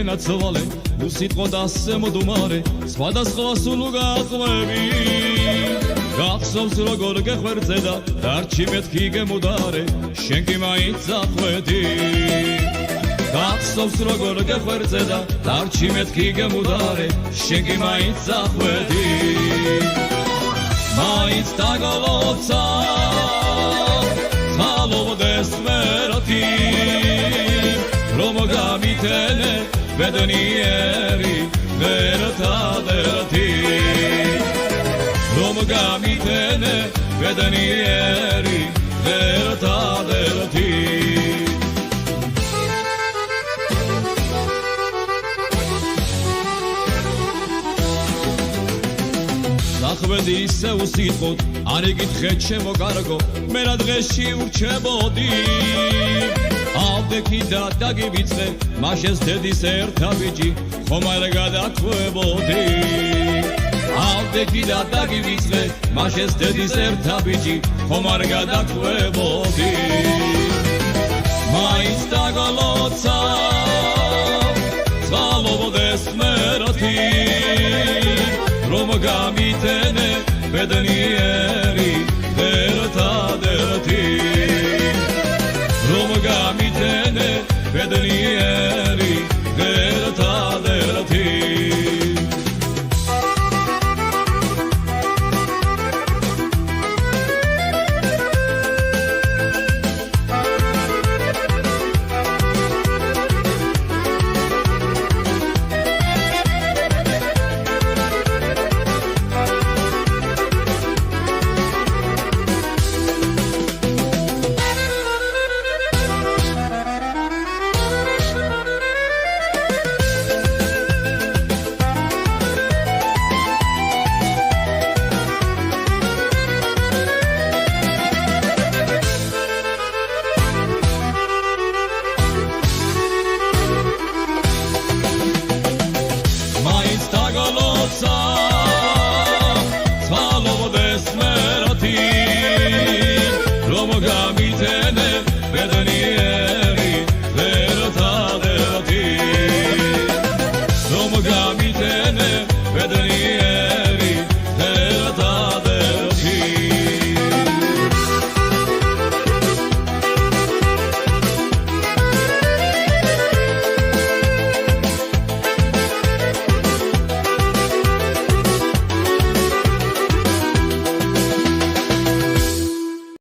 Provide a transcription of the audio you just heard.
ენაცვალე უსიტყო დასე მოდუმარე სხვადასხვა სულ გაყვები გახსოვს როგორ გეხვერძე და დარჩი მეთქი გემუდარე შენ კი მაინც ახვედი გახსოვს როგორ გეხვერძე და დარჩი მეთქი გემუდარე შენ კი მაინც ახვედი მაინც დაგოლოცა ხალობდეს მეროთი რომ გამიტენე ბედნიერი ვერთადერთი რომ გამიტენე ბედნიერი ვერთადერთი სახვედი ისე უსიტყოდ არ იგითხე ჩემო კარგო მე რა დღეში ურჩებოდი ავდექი და დაგივიწყე მაშეს დედის ერთა ბიჭი ხომ არ გადაქვებოდი ავდექი და დაგივიწყე მაშეს დედის ერთა ბიჭი ხომ არ გადაქვებოდი მაინც დაგოლოცა წყალობდეს მეროთი რომ გამიტენე ბედნიერი ვერთადერთი რომ გამიტენე ბედნიერი